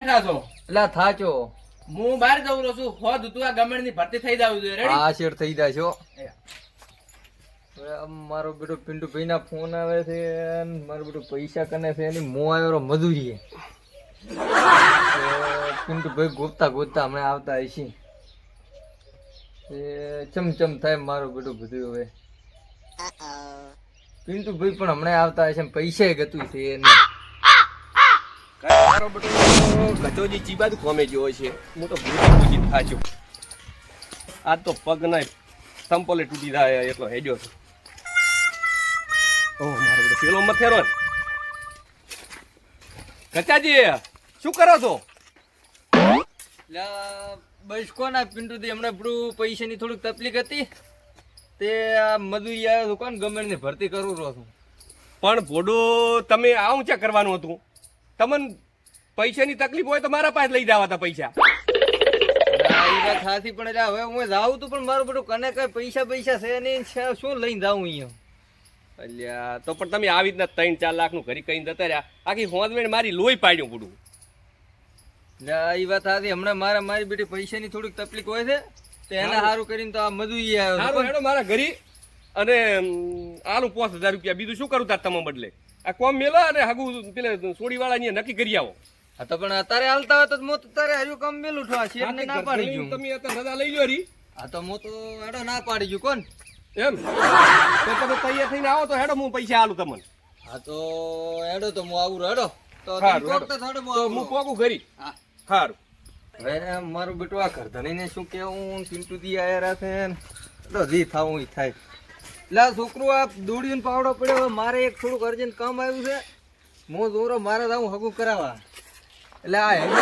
છો એલા થાચો હું બહાર જઉં રહ્યો છું હોદ તું આ ગમેણ ની ભરતી થઈ જાવ જોઈએ રેડી આ શેર થઈ જાય છો મારો બેટો પિન્ટુ ભાઈ ના ફોન આવે છે ને મારો બેટો પૈસા કને છે એની મો આવ્યો મજૂરીએ પિન્ટુ ભાઈ ગોતતા ગોતતા હમણાં આવતા હશે ચમચમ થાય મારો બેટો બધું હવે પિન્ટુ ભાઈ પણ હમણાં આવતા હશે ને પૈસા ગતું છે એને મારો બેટો ગજોજી ચીબાદ કોમે જેવો છે હું તો ભૂલી થાચ્યો આજ તો પગ ના સંપલે તૂટી જાય એટલો હેડ્યો છે ઓહ મારો બેટો પેલો મથેરો કચાજી શું કરો છો બસ કોના પિન્ટુ થી હમણાં પેલું પૈસાની થોડીક તકલીફ હતી તે આ મજૂરી આવ્યો કોણ ગમે ને ભરતી કરું રહ્યો છું પણ ભોડો તમે આવું ચેક કરવાનું હતું તમને પૈસાની તકલીફ હોય તો મારા પાસે લઈ જવા હતા પૈસા એ વાત સાચી પણ એટલે હવે હું જાઉં તું પણ મારું બધું કને કઈ પૈસા છે નહીં શું લઈને જાઉં અહીંયા અલ્યા તો પણ તમે આવી રીતના 3-4 લાખનું ઘરી કઈ જતા રહ્યા આખી હોંદવેણ મારી લોહી પાડ્યું પૂડું એ વાત સાચી હમણાં મારી બેટી પૈસાની થોડીક તકલીફ હોય છે તો એને સારું કરીને તો આ મજૂરી આવ્યો સારું હેડો મારા ઘરી અને આલું 5000 રૂપિયા બીજું શું કરું તાર તમે બદલે આ કોમ મેલા અને હાગુ પેલે સોડી વાળા નક્કી કરી આવો હા તો પણ અત્યારે હાલતા હોય તો હું તારે હજુ કામ મેલું છું આ શેઠને ના પાડી ગયું તમે અત્યારે રજા લઈ લો રી હા તો હું તો હેડો ના પાડી ગયું કોણ એમ તો તમે તૈયાર થઈને આવો તો હેડો હું પૈસા આલું તમને હા તો હેડો તો હું આવું હેડો તો હું પોકું ઘરી હા સારું હવે મારું બેટું આ ઘરધણીને શું કેવું પિન્ટુ દી આયા રાખે તો જી થાવું ઈ થાય એટલે આ છોકરું આ દોડીને પાવડો પડ્યો હવે મારે એક થોડુંક અર્જન્ટ કામ આવ્યું છે હું જોરો મારે જાઉં હગું કરાવવા એટલે આ હેડો